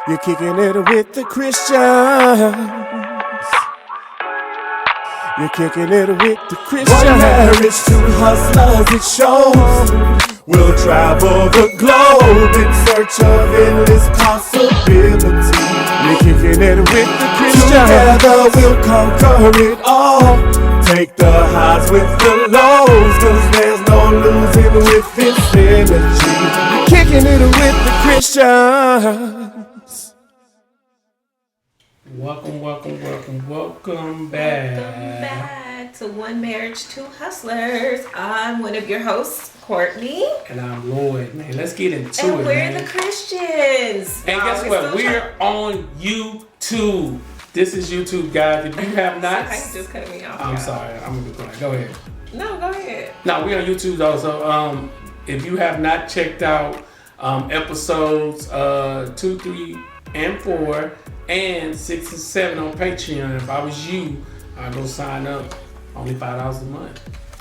You're kicking it with the Christians. You're kicking it with the Christians. One marriage, two hustlers, it shows. We'll travel the globe in search of endless possibilities. You're kicking it with the Christians. Together we'll conquer it all. Take the highs with the lows, cause there's no losing with this energy. You're kicking it with the Christians. Welcome back. Welcome back to One Marriage, Two Hustlers. I'm one of your hosts, Courtney. And I'm Lloyd, man. Let's get into and it, we're man. the Christians. And guess what? We're on YouTube. This is YouTube, guys. If you have not... I just cut me off. I'm sorry. I'm going to be quiet. Go ahead. No, go ahead. No, we're on YouTube, though. So if you have not checked out episodes 2, 3, and 4, and 6 and 7 on Patreon, if I was you, I'd go sign up. Only $5 a month.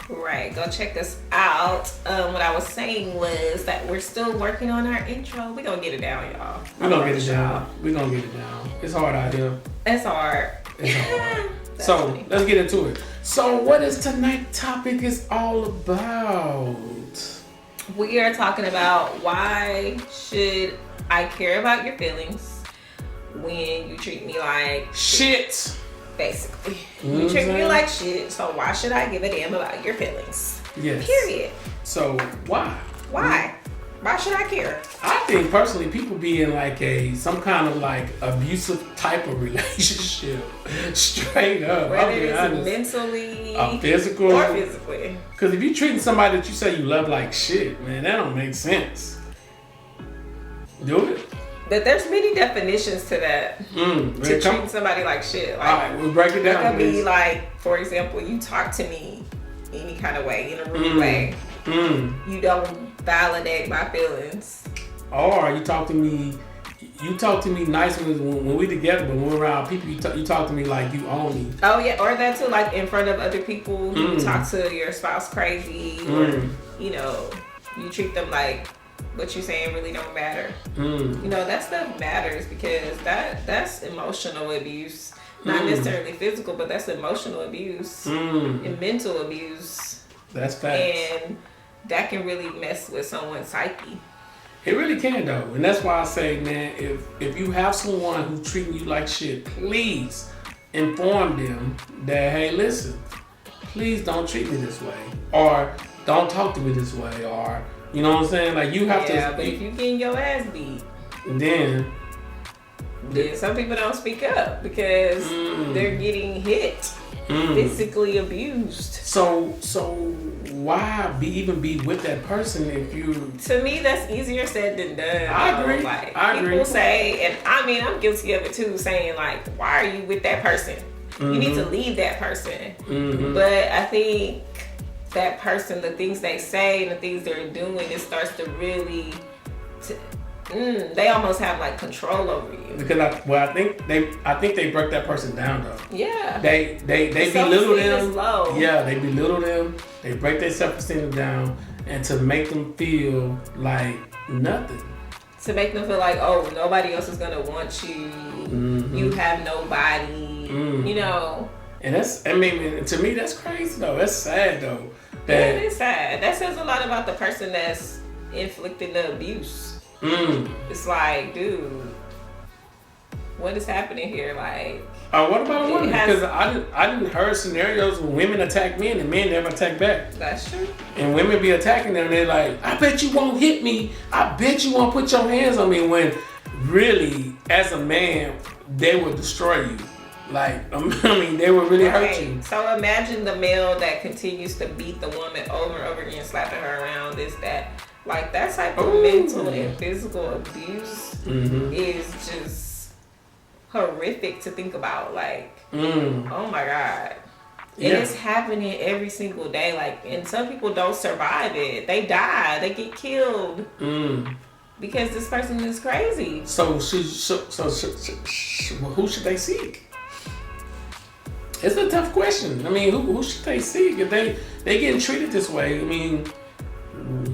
Right, go check us out. What I was saying was that we're still working on our intro. We're gonna get it down, y'all. We're gonna get it down. We're gonna get it down. It's hard out here. It's hard. It's hard. So funny. Let's get into it. So what is tonight's topic is all about? We are talking about why should I care about your feelings when you treat me like shit. Basically, you treat me like shit, so why should I give a damn about your feelings? Yes. Period. So why? Why? Why should I care? I think personally, people be in like some kind of like abusive type of relationship, straight up. Whether it's mentally, physical, or physically. Because if you treating somebody that you say you love like shit, man, that don't make sense. Do it. But there's many definitions to that. To treating somebody like shit. Like, all right, we'll break it down. It could be like, for example, you talk to me any kind of way, in a rude way. You don't validate my feelings. Or you talk to me nice when we together, but when we're around people, you talk to me like you own me. Oh yeah, or that too, like in front of other people, you talk to your spouse crazy, or you know, you treat them like what you saying really don't matter. You know, that stuff matters because that's emotional abuse. Not necessarily physical, but that's emotional abuse and mental abuse. That's facts. And that can really mess with someone's psyche. It really can though. And that's why I say, man, if you have someone who's treating you like shit, please inform them that, hey, listen, please don't treat me this way. Or don't talk to me this way. Or you know what I'm saying? Like you have to. Yeah, but if you getting your ass beat, then some people don't speak up because they're getting hit, physically abused. So why even be with that person if you? To me, that's easier said than done. I agree. Like, I agree. People say, and I mean, I'm guilty of it too, saying like, why are you with that person? You need to leave that person. But I think that person, the things they say and the things they're doing, it starts to really, they almost have like control over you. Because I think they break that person down though. Yeah. They belittle them. Is low. Yeah, they belittle them. They break their self-esteem down, and to make them feel like nothing. To make them feel like, oh, nobody else is gonna want you. You have nobody. You know. And to me, that's crazy though. That's sad though. Yeah, it is sad. That says a lot about the person that's inflicting the abuse. It's like, dude, what is happening here? Like, what about women? Because I didn't heard scenarios where women attack men and men never attack back. That's true. And women be attacking them. And they're like, I bet you won't hit me. I bet you won't put your hands on me. When really, as a man, they will destroy you. Like, I mean, they would really hurt you. So imagine the male that continues to beat the woman over and over again, slapping her around. Like that type of mental and physical abuse is just horrific to think about. Like, oh my God. And it's happening every single day. Like, and some people don't survive it. They die. They get killed. Because this person is crazy. So who should they seek? It's a tough question. I mean, who should they seek if they getting treated this way? I mean,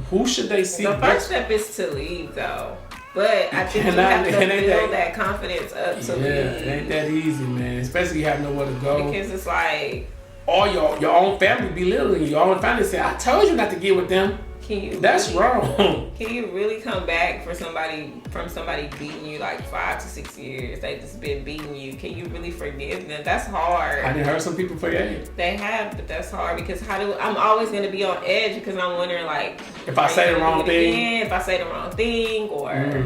who should they seek? The first step is to leave, though. But I think you have to build that confidence up to me. It ain't that easy, man. Especially you have nowhere to go. Because it's like, or your own family belittling you. Your own family say, I told you not to get with them. That's wrong. Can you really come back from somebody beating you like 5 to 6 years? They just been beating you. Can you really forgive them? That's hard. I didn't heard some people forget. They have, but that's hard because I'm always gonna be on edge because I'm wondering like if I say the wrong thing. If I say the wrong thing, or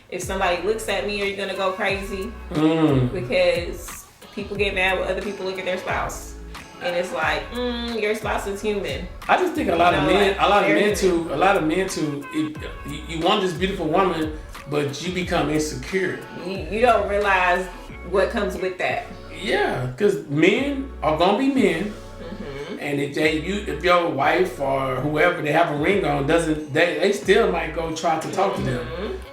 if somebody looks at me, are you gonna go crazy? Because people get mad when other people look at their spouse. And it's like, your spouse is human. I just think a lot of men too. You want this beautiful woman, but you become insecure. You don't realize what comes with that. Yeah, because men are gonna be men, and if your wife or whoever they have a ring on they still might go try to talk to them.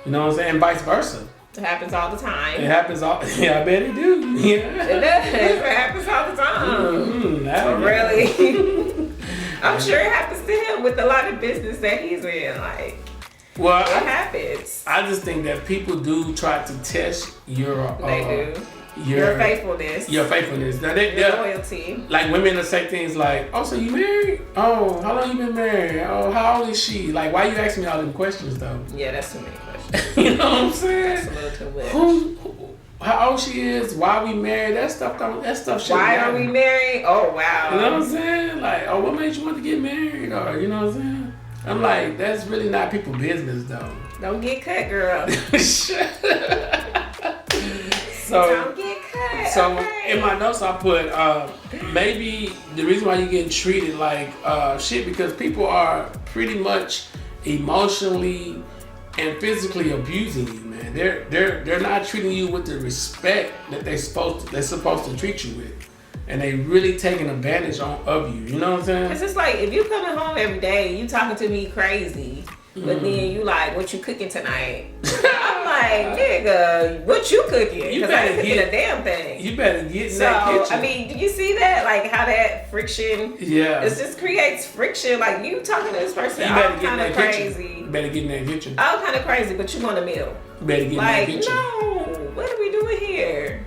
You know what I'm saying? And vice versa. It happens all the time. It happens all. Yeah, I bet it do. Yeah. It does. It happens all the time. Really. I'm sure it happens to him with a lot of business that he's in. Like, it happens. I just think that people do try to test your. They do. Your faithfulness. Your faithfulness. Now your loyalty. Like women will say things like, "Oh, so you married? Oh, how long you been married? Oh, how old is she? Like, why you asking me all them questions though?" Yeah, that's too many questions. You know what I'm saying? That's a little too much. How old she is? Why we married? That stuff. Why are we married? Oh wow. You know what I'm saying? Like, oh, what made you want to get married? Or you know what I'm saying? I'm like, that's really not people's business though. Don't get cut, girl. Don't get cut. So in my notes I put maybe the reason why you're getting treated like shit because people are pretty much emotionally and physically abusing you, man. They're not treating you with the respect that they're supposed to treat you with. And they really taking advantage of you. You know what I'm saying? Cause it's like if you coming home every day, you talking to me crazy. But then you like, what you cooking tonight? I'm like, nigga, what you cooking? Because I ain't cooking a damn thing. You better get in that kitchen. I mean, do you see that? Like how that friction? Yeah. It just creates friction. Like you talking to this person, you better all get kind of crazy. You better get in that kitchen. All kind of crazy, but you want a meal. You better get in that kitchen. No, what are we doing here?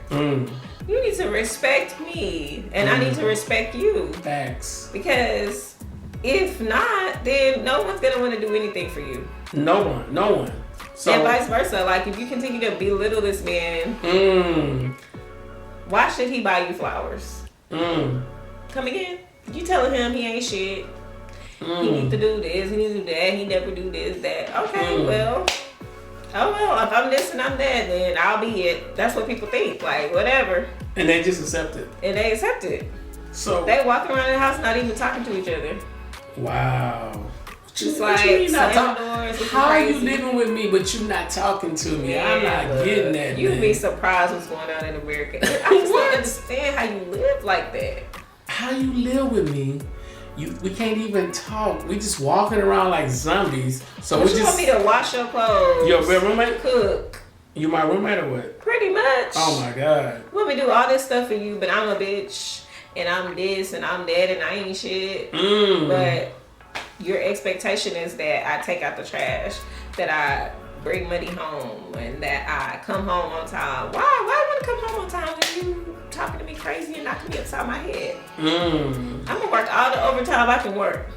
You need to respect me, and I need to respect you. Facts. Because if not, then no one's gonna want to do anything for you. No one. So, and vice versa. Like if you continue to belittle this man, why should he buy you flowers? Come again? You telling him he ain't shit. He need to do this. He need to do that. He never do this, that. Okay, well. Oh well, if I'm this and I'm that, then I'll be it. That's what people think. Like whatever. And they just accept it. And they accept it. So they walk around the house not even talking to each other. Wow. Just like slam doors. How are you living with me, but you not talking to me? Yeah, I'm not getting that. You'd be surprised what's going on in America. I just don't understand how you live like that. How you live with me? We can't even talk. We just walking around like zombies. So you want me to wash your clothes? Your roommate? Cook. You my roommate or what? Pretty much. Oh my God. You want me to do all this stuff for you, but I'm a bitch and I'm this and I'm that and I ain't shit. But your expectation is that I take out the trash, that I bring money home, and that I come home on time. Why I want to come home on time when you talking to me crazy and knocking me upside my head? I'm gonna work all the overtime I can work.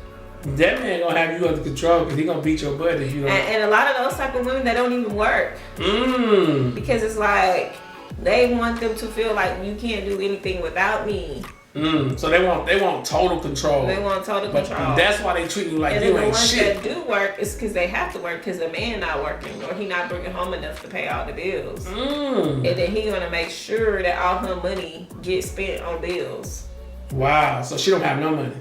That man gonna have you under control because he gonna beat your butt if you don't. And a lot of those type of women that don't even work. Because it's like they want them to feel like you can't do anything without me. So they want total control. They want total control. That's why they treat you like you ain't shit. And the ones that do work is because they have to work because the man not working or he not bringing home enough to pay all the bills. And then he gonna make sure that all her money gets spent on bills. Wow. So she don't have no money.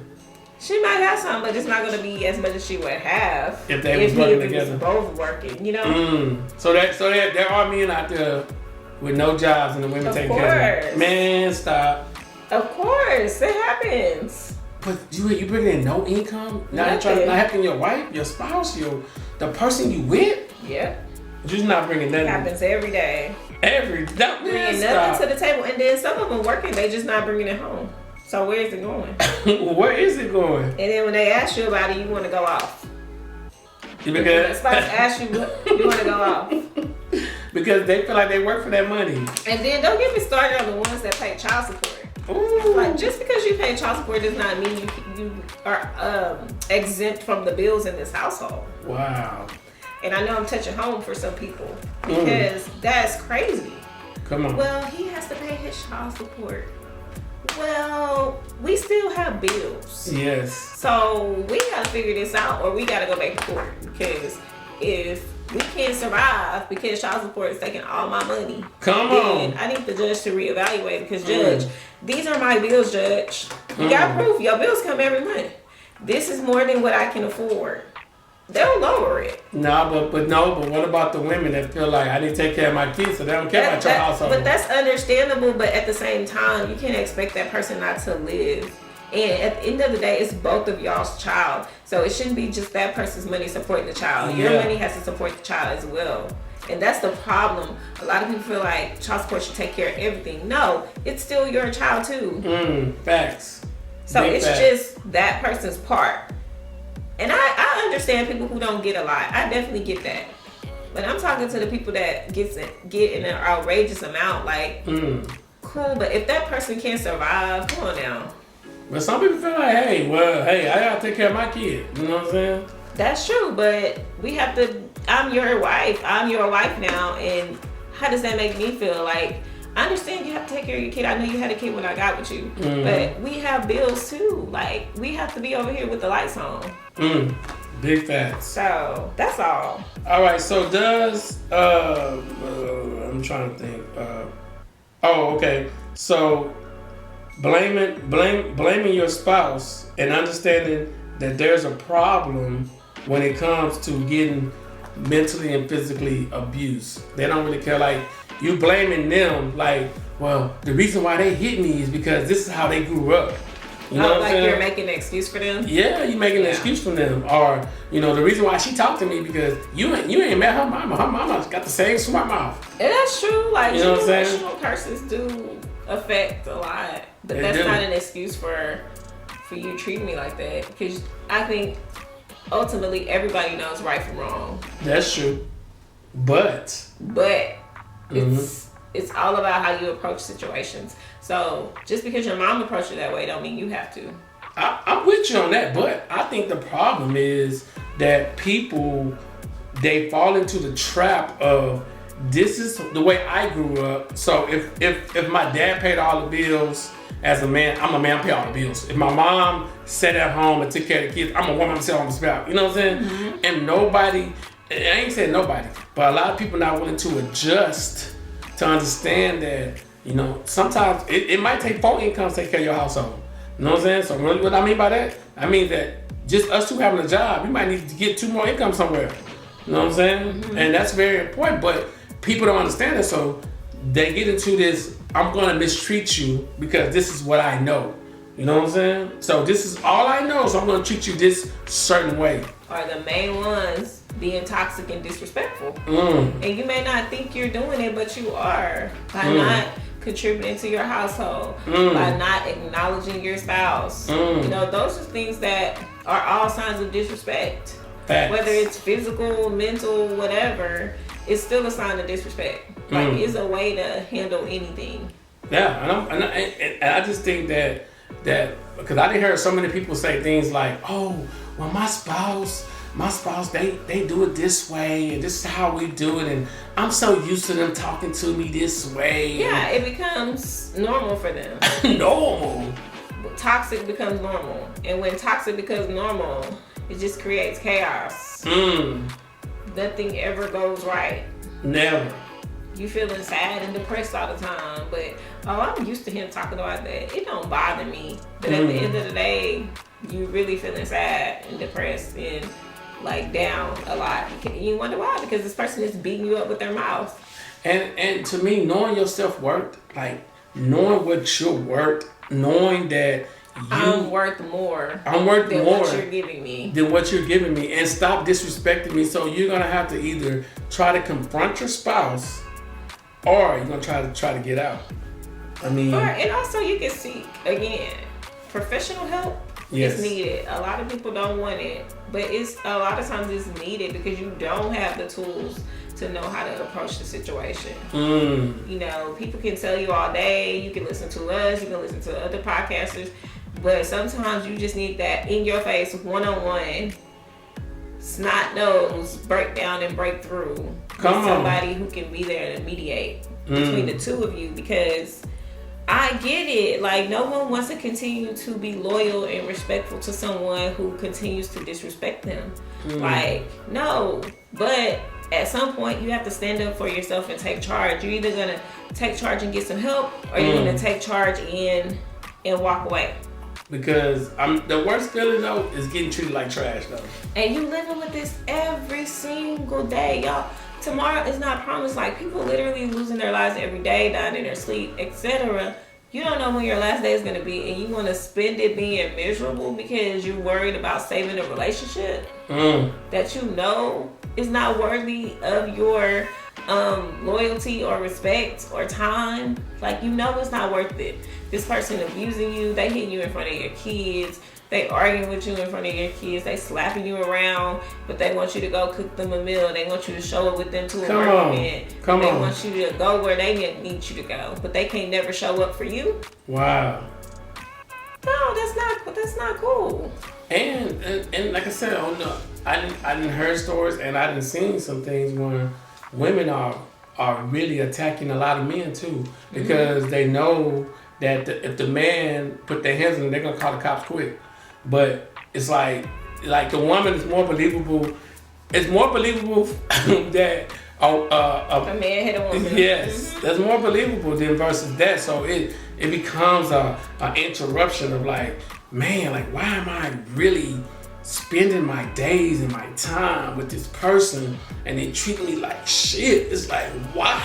She might have some, but it's not gonna be as much as she would have if they was working together. Was both working, you know. So there are men out there with no jobs and the women taking care of them. Man, stop. Of course, it happens. But you bringing in no income? Not helping your wife, your spouse, the person you with? Yep. You're just not bringing nothing. It happens every day. Bringing nothing to the table, and then some of them working, they just not bringing it home. So where is it going? Where is it going? And then when they ask you about it, you want to go off. Because spouse ask you, you want to go off. Because they feel like they work for that money. And then don't get me started on the ones that pay child support. Ooh. Like, just because you pay child support does not mean you are exempt from the bills in this household. Wow. And I know I'm touching home for some people because that's crazy. Come on. Well, he has to pay his child support. Well, we still have bills. Yes. So we gotta figure this out, or we gotta go back to court. Because if we can't survive because child support is taking all my money, then I need the judge to reevaluate. Because judge, these are my bills, judge. You got proof. Your bills come every month. This is more than what I can afford. They'll lower it. But what about the women that feel like I need to take care of my kids, so they don't care about your household? But that's understandable. But at the same time, you can't expect that person not to live. And at the end of the day, it's both of y'all's child. So it shouldn't be just that person's money supporting the child. Your money has to support the child as well. And that's the problem. A lot of people feel like child support should take care of everything. No, it's still your child too. Facts. So it's just that person's part. And I understand people who don't get a lot. I definitely get that. But I'm talking to the people that get in an outrageous amount. Like, cool, but if that person can't survive, come on now. But some people feel like, hey, I gotta take care of my kid. You know what I'm saying? That's true, but we have to. I'm your wife now, and how does that make me feel? Like, I understand you have to take care of your kid. I know you had a kid when I got with you, but we have bills too. Like, we have to be over here with the lights on. Big facts. So that's all. All right. So does I'm trying to think. Okay. So blaming your spouse and understanding that there's a problem when it comes to getting mentally and physically abused. They don't really care. Like, you blaming them, like, well, the reason why they hit me is because this is how they grew up. You know what I'm saying? You're making an excuse for them? Yeah, you're making an excuse for them. Or, the reason why she talked to me because you ain't met her mama. Her mama got the same smart mouth. And that's true. Like, you know what I'm saying? generational curses do affect a lot. But that's not an excuse for you treating me like that. Because I think ultimately everybody knows right from wrong. That's true. But it's all about how you approach situations. So just because your mom approached it that way don't mean you have to. I'm with you on that, but I think the problem is that people, they fall into the trap of, this is the way I grew up. So if my dad paid all the bills as a man, I'm a man, I pay all the bills. If my mom sat at home and took care of the kids, I'm a woman, I'm sitting on the spout. You know what I'm saying? And nobody, I ain't saying nobody, but a lot of people not willing to adjust to understand that, sometimes it might take 4 incomes to take care of your household. You know what I'm saying? So really what I mean by that, I mean that just us two having a job, we might need to get 2 more incomes somewhere. You know what I'm saying? And that's very important, but people don't understand it, so they get into this, I'm gonna mistreat you because this is what I know. You know what I'm saying? So this is all I know, so I'm gonna treat you this certain way. Are the main ones being toxic and disrespectful. And you may not think you're doing it, but you are. By not contributing to your household, by not acknowledging your spouse. Those are things that are all signs of disrespect. Facts. Whether it's physical, mental, whatever, it's still a sign of disrespect. Like, it's a way to handle anything. Yeah, and I just think that because I didn't hear so many people say things like, oh, well, my spouse, they do it this way, and this is how we do it, and I'm so used to them talking to me this way. Yeah, it becomes normal for them. Normal. Toxic becomes normal. And when toxic becomes normal, it just creates chaos. Nothing ever goes right. Never. You feeling sad and depressed all the time, but I'm used to him talking about that. It don't bother me. But at the end of the day, you really feeling sad and depressed and like down a lot. You wonder why? Because this person is beating you up with their mouth. And to me, knowing your self-worth, like knowing what you're worth, knowing that I'm worth more. I'm worth than more what you're giving me. Than what you're giving me, and stop disrespecting me. So you're gonna have to either try to confront your spouse, or you're gonna try to get out. I mean, and also you can seek again professional help Yes. It's needed. A lot of people don't want it, but it's a lot of times it's needed because you don't have the tools to know how to approach the situation. You know, people can tell you all day. You can listen to us. You can listen to other podcasters, but sometimes you just need that in your face, one-on-one, snot nose breakdown and breakthrough with somebody who can be there to mediate between the two of you, because I get it. Like, no one wants to continue to be loyal and respectful to someone who continues to disrespect them. Like, no. But at some point, you have to stand up for yourself and take charge. You're either going to take charge and get some help, or you're going to take charge and walk away. Because the worst feeling, though, is getting treated like trash, though. And you living with this every single day, y'all. Tomorrow is not promised. Like, people literally losing their lives every day, dying in their sleep, etc. You don't know when your last day is going to be, and you want to spend it being miserable because you're worried about saving a relationship that you know is not worthy of your loyalty or respect or time. Like, you know it's not worth it. This person abusing you, they hitting you in front of your kids, they arguing with you in front of your kids, they slapping you around, but they want you to go cook them a meal. They want you to show up with them to an argument. They want you to go where they need you to go, but they can't never show up for you. Wow. No, that's not cool. And like I said, I didn't heard stories, and I didn't seen some things where women are really attacking a lot of men too, because they know that if the man put their hands on them, they're gonna call the cops quick. But it's like the woman is more believable. It's more believable that a man hit a woman. Yes, that's more believable than versus that. So it becomes a interruption of like, man, like, why am I really spending my days and my time with this person and they treat me like shit? It's like, why?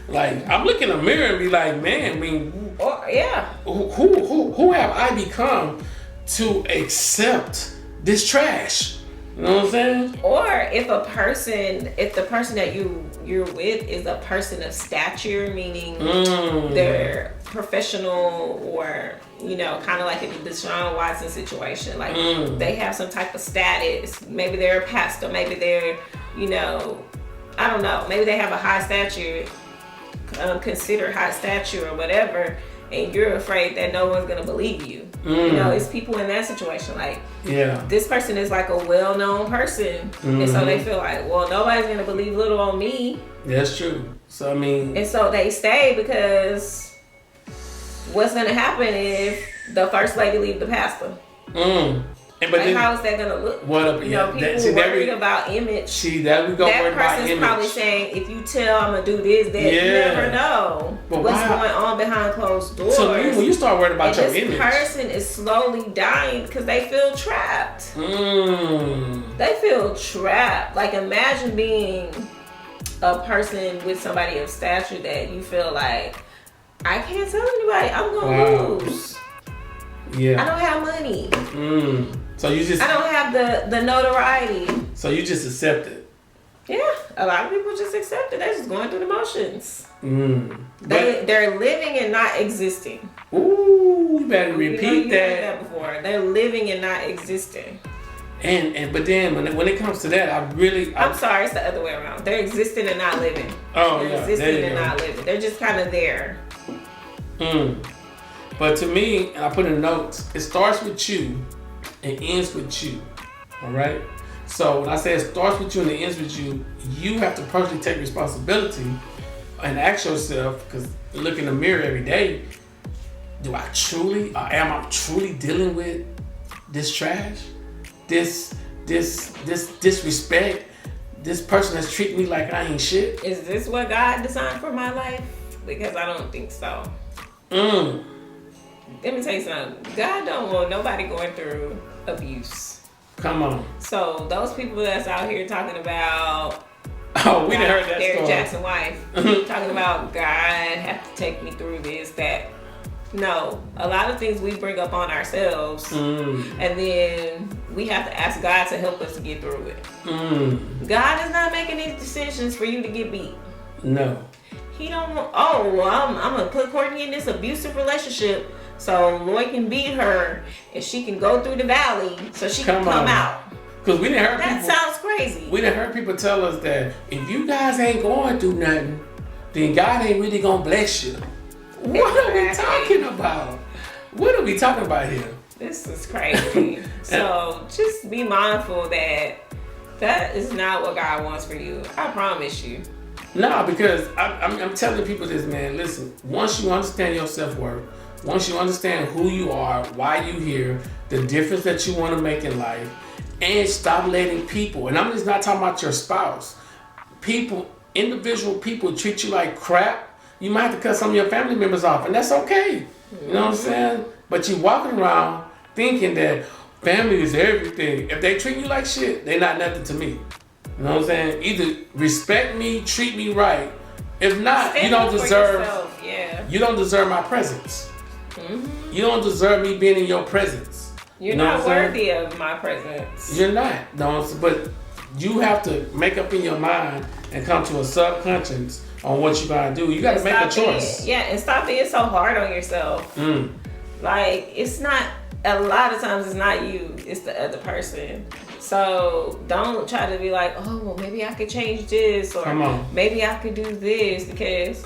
Like, I'm looking in the mirror and be like, man, I mean, who have I become to accept this trash? You know what I'm saying? Or if the person that you're with is a person of stature, meaning they're professional, or, you know, kind of like in the Deshaun Watson situation, like they have some type of status. Maybe they're a pastor, maybe they're, you know, I don't know, maybe they have a high stature, considered high stature or whatever, and you're afraid that no one's gonna believe you. You know, it's people in that situation. Like, this person is like a well-known person, and so they feel like, well, nobody's gonna believe little on me. That's true. So I mean, and so they stay, because what's gonna happen if the first lady leave the pastor? But like, then, how is that gonna look? What up? You know, people worried about image. That person's probably saying, if you tell I'm gonna do this, that, you never know what's going on behind closed doors. So when you start worried about your image, this person is slowly dying because they feel trapped. They feel trapped. Like, imagine being a person with somebody of stature that you feel like, I can't tell anybody, I'm gonna lose. I don't have money. So you just, I don't have the notoriety. So you just accept it. Yeah, a lot of people just accept it. They're just going through the motions. They're living and not existing. Ooh, you better repeat you heard that before. They're living and not existing. But then when it comes to that, I'm sorry, it's the other way around. They're existing and not living. They're existing and not living. They're just kind of there. But to me, and I put in notes, it starts with you and ends with you. All right? So when I say it starts with you and it ends with you, you have to personally take responsibility and ask yourself, because you look in the mirror every day, am I truly dealing with this trash? This disrespect? This person that's treating me like I ain't shit? Is this what God designed for my life? Because I don't think so. Let me tell you something. God don't want nobody going through abuse. Come on. So those people that's out here talking about, we done heard that Derrick story. Jackson's wife, talking about God have to take me through this, that. No, a lot of things we bring up on ourselves, and then we have to ask God to help us to get through it. God is not making these decisions for you to get beat. No. He don't want, I'm going to put Courtney in this abusive relationship So Lloyd can beat her and she can go through the valley so she can come out. Because we didn't hear that people. That sounds crazy. We didn't heard people tell us that if you guys ain't going through nothing, then God ain't really gonna bless you. What are we talking about? What are we talking about here? This is crazy. So just be mindful that is not what God wants for you. I promise you. No, because I'm telling people this, man. Listen, once you understand your self-worth, once you understand who you are, why you here, the difference that you want to make in life, and stop letting people, and I'm just not talking about your spouse, individual people treat you like crap, you might have to cut some of your family members off, and that's okay. You know what I'm saying? But you walking around thinking that family is everything. If they treat you like shit, they not nothing to me. You know what I'm saying? Either respect me, treat me right. If not, you don't deserve. You don't deserve my presence. Mm-hmm. You don't deserve me being in your presence. You're not worthy of my presence. You're not. No, but you have to make up in your mind and come to a subconscious on what you gotta do. You gotta make a choice. And stop being so hard on yourself. Like, it's not. A lot of times it's not you, it's the other person. So don't try to be like, oh, well, maybe I could change this, or maybe I could do this, because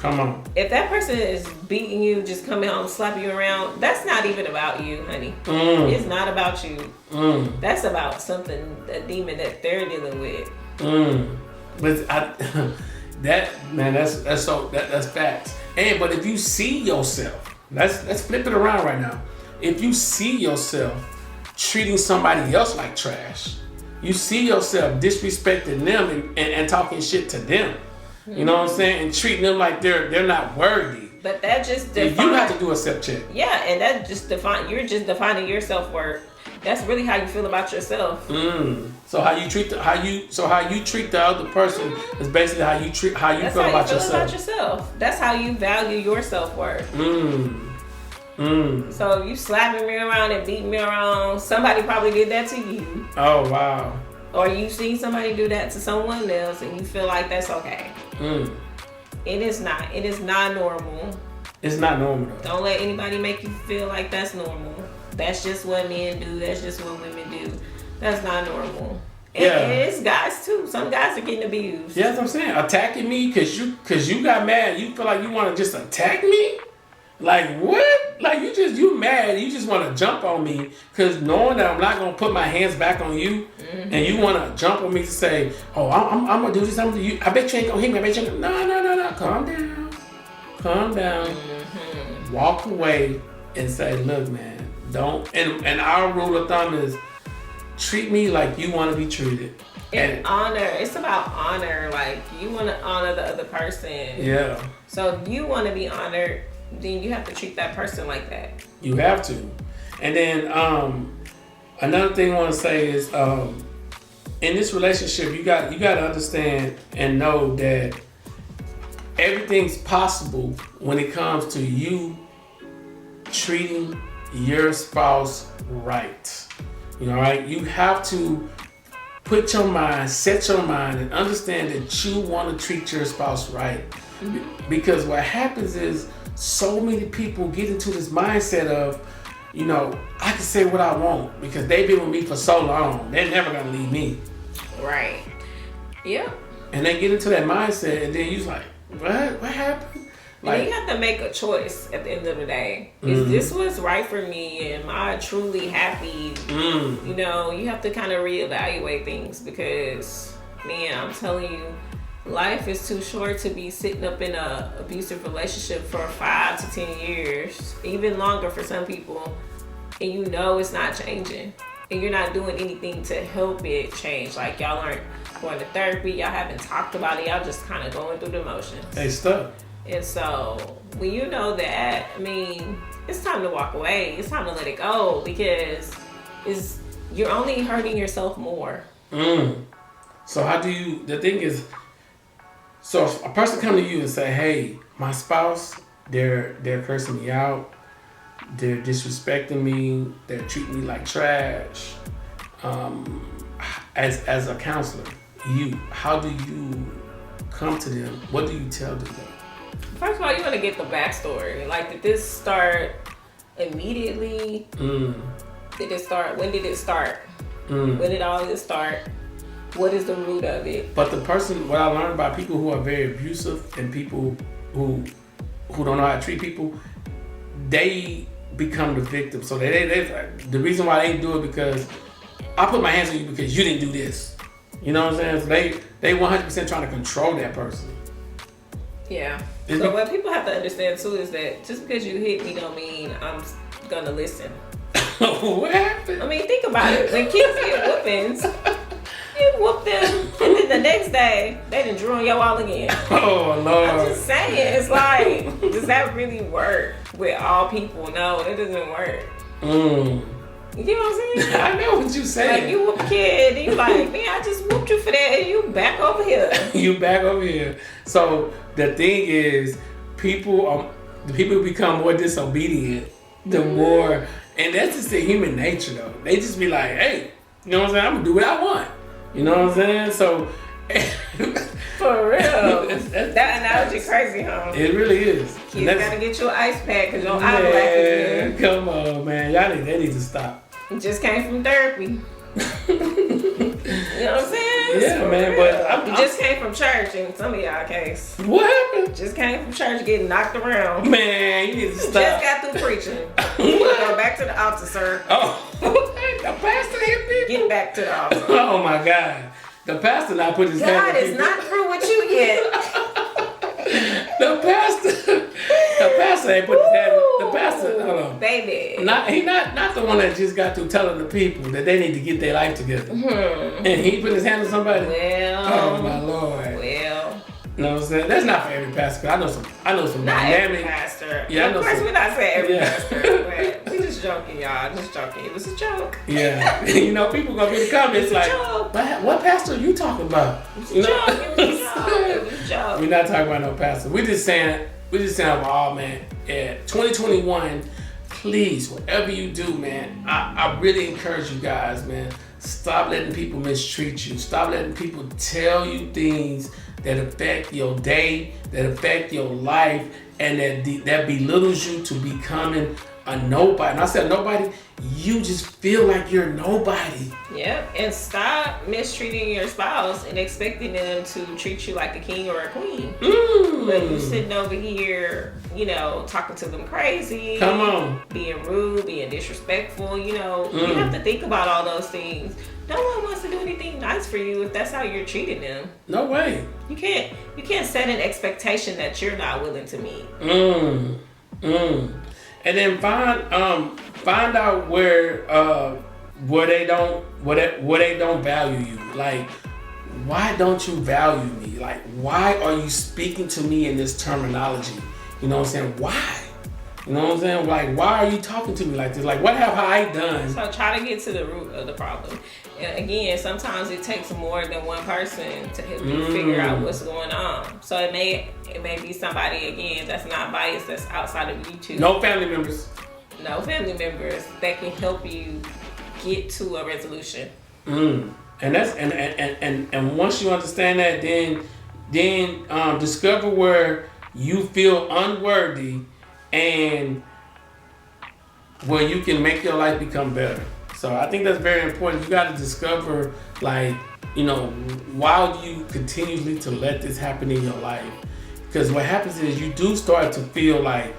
if that person is beating you, just coming home, slapping you around, that's not even about you, honey. It's not about you. That's about something, a demon that they're dealing with. But that's facts. But if you see yourself, let's flip it around right now. If you see yourself treating somebody else like trash, you see yourself disrespecting them and talking shit to them, you know what I'm saying, and treating them like they're not worthy. But that just you have to do a self check. Yeah, and that just you're just defining your self-worth. That's really how you feel about yourself. So how you treat the other person is basically how you feel about yourself. That's how you value your self-worth. So you slapping me around and beating me around, somebody probably did that to you. Oh, wow. Or you seen somebody do that to someone else and you feel like that's okay. It is not. It is not normal. It's not normal though. Don't let anybody make you feel like that's normal. That's just what men do. That's just what women do. That's not normal. And it's guys too. Some guys are getting abused. Yeah, that's what I'm saying. Attacking me because you got mad. You feel like you want to just attack me? Like what? Like you mad? You just want to jump on me because knowing that I'm not gonna put my hands back on you, and you want to jump on me to say, "Oh, I'm gonna do this. I'm gonna do you. I bet you ain't gonna hit me. I bet you ain't gonna." No. Calm down. Walk away and say, "Look, man, don't." And our rule of thumb is treat me like you want to be treated. And honor. It's about honor. Like you want to honor the other person. Yeah. So if you want to be honored, then you have to treat that person like that. You have to. And then another thing I want to say is in this relationship you got to understand and know that everything's possible when it comes to you treating your spouse right. You know, right? You have to set your mind and understand that you want to treat your spouse right. Because what happens is so many people get into this mindset of, you know, I can say what I want because they've been with me for so long. They're never going to leave me. Right. Yeah. And they get into that mindset and then you're like, what happened? Like, and you have to make a choice at the end of the day. Is this what's right for me? Am I truly happy? You know, you have to kind of reevaluate things because, man, I'm telling you, life is too short to be sitting up in a abusive relationship for 5 to 10 years, even longer for some people, and you know it's not changing, and you're not doing anything to help it change. Like y'all aren't going to therapy, y'all haven't talked about it, y'all just kind of going through the motions. They stuck. And so when you know that, I mean, it's time to walk away. It's time to let it go because you're only hurting yourself more. So how do you? The thing is. So if a person come to you and say, "Hey, my spouse, they're cursing me out, they're disrespecting me, they're treating me like trash." As a counselor, how do you come to them? What do you tell them? First of all, you want to get the backstory. Like, did this start immediately? Did it start? When did it start? When did all this start? What is the root of it? But what I learned about people who are very abusive and people who don't know how to treat people, they become the victim. So they the reason why they do it because I put my hands on you because you didn't do this. You know what I'm saying? So they 100% trying to control that person. Yeah. So what people have to understand too is that just because you hit me don't mean I'm gonna listen. What happened? I mean, think about it. When kids get whoopings, you whoop them, and then the next day they done drew on your wall again. Oh Lord! I'm just saying, it's like, does that really work with all people? No, it doesn't work. You know what I'm saying? I know what you saying. Like you whoop a kid, and you like, man, I just whooped you for that, and you back over here. You back over here. So the thing is, the people become more disobedient the more, and that's just the human nature though. They just be like, hey, you know what I'm saying? I'm gonna do what I want. You know what I'm saying? So for real, that analogy crazy, huh? It really is. Kids gotta get you an ice pack because your eye black again. Come on, man. They need to stop. You just came from therapy. You know what I'm saying? Yeah, man. But you just came from church in some of y'all case. What happened? Just came from church getting knocked around. Man, you need to stop. Just got through preaching. You need to go back to the altar, sir. Oh, the pastor hit people. Get back to the altar. Oh my God. The pastor not put his hand on people. God is not through with you yet. The pastor ain't put his hand. The pastor, hold on, baby. He not the one that just got through telling the people that they need to get their life together. And he put his hand on somebody. Well, oh my Lord. Well, you know what I'm saying? That's not for every pastor. I know some not dynamic every pastor. Yeah, of course we're not saying every pastor, but we just joking, y'all. Just joking. It was a joke. Yeah. You know, people gonna be in the comments like, what pastor are you talking about? It was a joke. It was a joke. We're not talking about no pastor. We're just saying overall, man, 2021, please, whatever you do, man, I really encourage you guys, man, stop letting people mistreat you. Stop letting people tell you things that affect your day, that affect your life, and that belittles you to becoming a nobody. And I said nobody, you just feel like you're nobody. Yep, and stop mistreating your spouse and expecting them to treat you like a king or a queen. But you sitting over here, you know, talking to them crazy. Come on. Being rude, being disrespectful, you know. You have to think about all those things. No one wants to do anything nice for you if that's how you're treating them. No way. You can't set an expectation that you're not willing to meet. And then find out where they don't value you. Like, why don't you value me? Like, why are you speaking to me in this terminology? You know what I'm saying? Why? You know what I'm saying? Like, why are you talking to me like this? Like, what have I done? So try to get to the root of the problem. And again, sometimes it takes more than one person to help you figure out what's going on. So it may be somebody, again, that's not biased, that's outside of you too. No family members that can help you get to a resolution. And that's and once you understand that, then discover where you feel unworthy and where you can make your life become better. So I think that's very important. You got to discover, like, you know, why do you continually to let this happen in your life? Because what happens is you do start to feel like,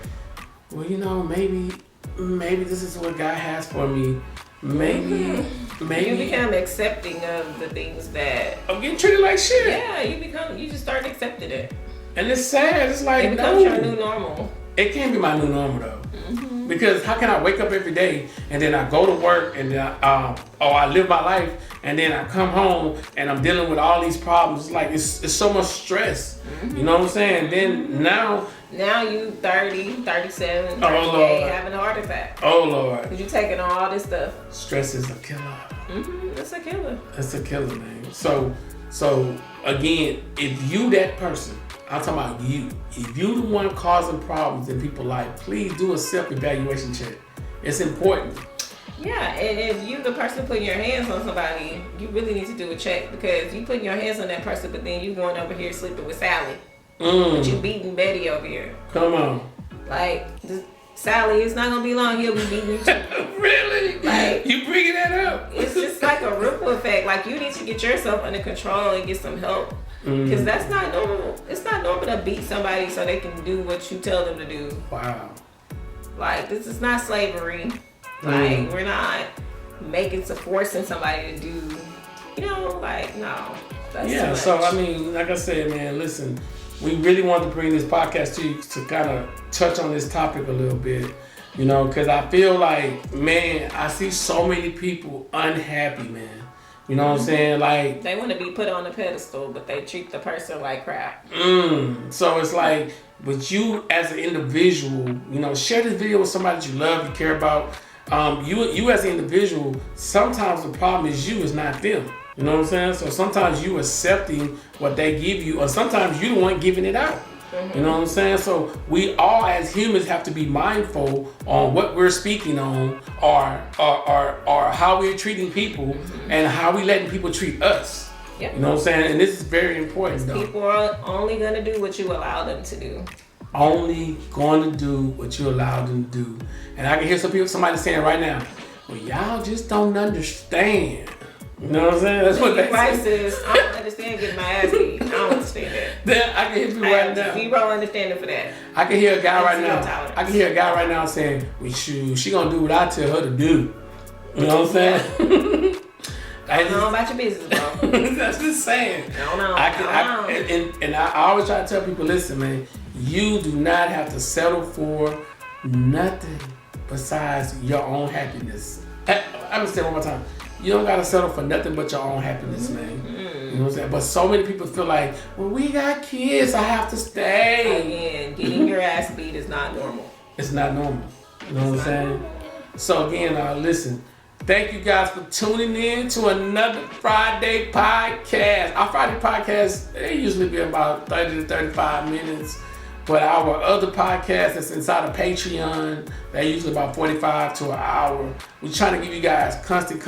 well, you know, maybe this is what God has for me. Maybe you become accepting of the things that I'm getting treated like shit. Yeah, you just start accepting it. And it's sad. It's like, it becomes your new normal. It can't be my new normal though. Because how can I wake up every day and then I go to work and then I live my life and then I come home and I'm dealing with all these problems. It's like it's so much stress. You know what I'm saying? Then now you 30, 37, 38, having a heart attack. Oh Lord. Because you taking on all this stuff. Stress is a killer. It's a killer. It's a killer, man. So again, if you that person, I'm talking about you. If you the one causing problems in people's life, please do a self-evaluation check. It's important. Yeah, and if you the person putting your hands on somebody, you really need to do a check, because you putting your hands on that person, but then you going over here sleeping with Sally. But you beating Betty over here. Come on. Like, Sally, it's not gonna be long. He'll be beating you too. Really? Like, you bringing that up? It's just like a ripple effect. Like, you need to get yourself under control and get some help. Because that's not normal. It's not normal to beat somebody so they can do what you tell them to do. Wow. Like, this is not slavery. Like, we're not forcing somebody to do, like, no. That's too much. So, I mean, like I said, man, listen, we really wanted to bring this podcast to you to kind of touch on this topic a little bit, because I feel like, man, I see so many people unhappy, man. You know what I'm saying? Like, they want to be put on a pedestal, but they treat the person like crap. So it's like, but you as an individual, share this video with somebody that you love, you care about. You as an individual, sometimes the problem is you, is not them. You know what I'm saying? So sometimes you accepting what they give you, or sometimes you the one giving it out. You know what I'm saying? So we all as humans have to be mindful on what we're speaking on, or how we're treating people, and how we letting people treat us. Yep. You know what I'm saying? And this is very important, though. People are only going to do what you allow them to do. Only going to do what you allow them to do. And I can hear somebody saying right now, well, y'all just don't understand. You know what I'm saying? That's what they say. I don't understand getting my ass beat. I don't understand that. Then I can hear people right now. Zero understanding for that. I can hear a guy right now. Tolerance. I can hear a guy right now saying, well, she gonna do what I tell her to do. You know what I'm saying? I don't know about your business, bro. That's just saying. I don't know. And I always try to tell people, listen, man, you do not have to settle for nothing besides your own happiness. I'm gonna say it one more time. You don't gotta settle for nothing but your own happiness, man. You know what I'm saying? But so many people feel like, well, we got kids, I have to stay. Again, getting your ass beat is not normal. It's not normal. You know what I'm saying? So again, listen. Thank you guys for tuning in to another Friday podcast. Our Friday podcast, they usually be about 30 to 35 minutes. But our other podcast that's inside of Patreon, they're usually about 45 to an hour. We're trying to give you guys consistent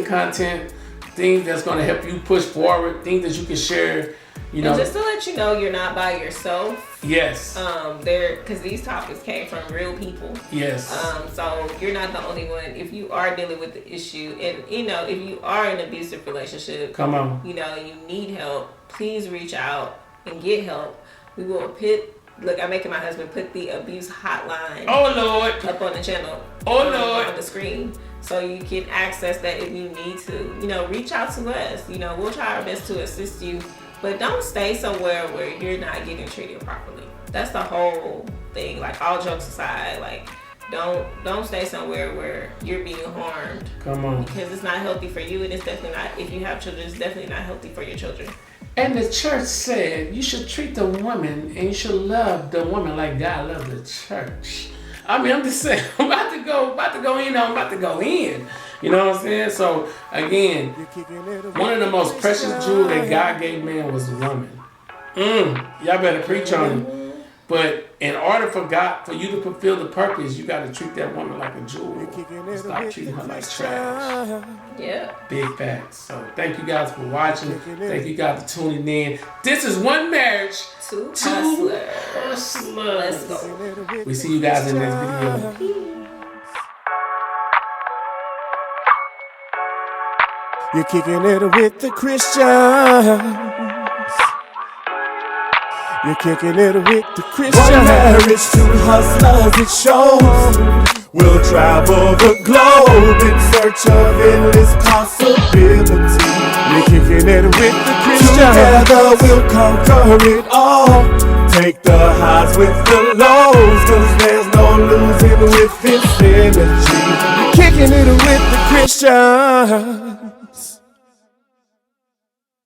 content, things that's going to help you push forward, things that you can share. And just to let you know, you're not by yourself. Yes. Because these topics came from real people. Yes. So you're not the only one. If you are dealing with the issue, and if you are in an abusive relationship, come on. You need help. Please reach out and get help. We will I'm making my husband put the abuse hotline. Oh Lord. Up on the channel. Oh Lord. On the screen, so you can access that if you need to. Reach out to us. We'll try our best to assist you. But don't stay somewhere where you're not getting treated properly. That's the whole thing. Like, all jokes aside, like, don't stay somewhere where you're being harmed. Come on. Because it's not healthy for you, and it's definitely not, if you have children, it's definitely not healthy for your children. And the church said you should treat the woman and you should love the woman like God loved the church. I mean, I'm just saying, I'm about to go in. You know what I'm saying? So, again, one of the most precious jewels that God gave man was the woman. Y'all better preach on it. But in order for you to fulfill the purpose, you got to treat that woman like a jewel. Stop treating her like trash. Yeah. Big facts. So thank you guys for watching. Thank you guys for tuning in. This is One Marriage, Two Hustlers. Let's go. We see you guys in the next video. You're kicking it with the Christians. You're kicking it with the Christians. One marriage, two hustlers, it shows. We'll travel the globe in search of endless possibilities. You're kicking it with the Christians. Together we'll conquer it all. Take the highs with the lows, 'cause there's no losing with this energy. You're kicking it with the Christians.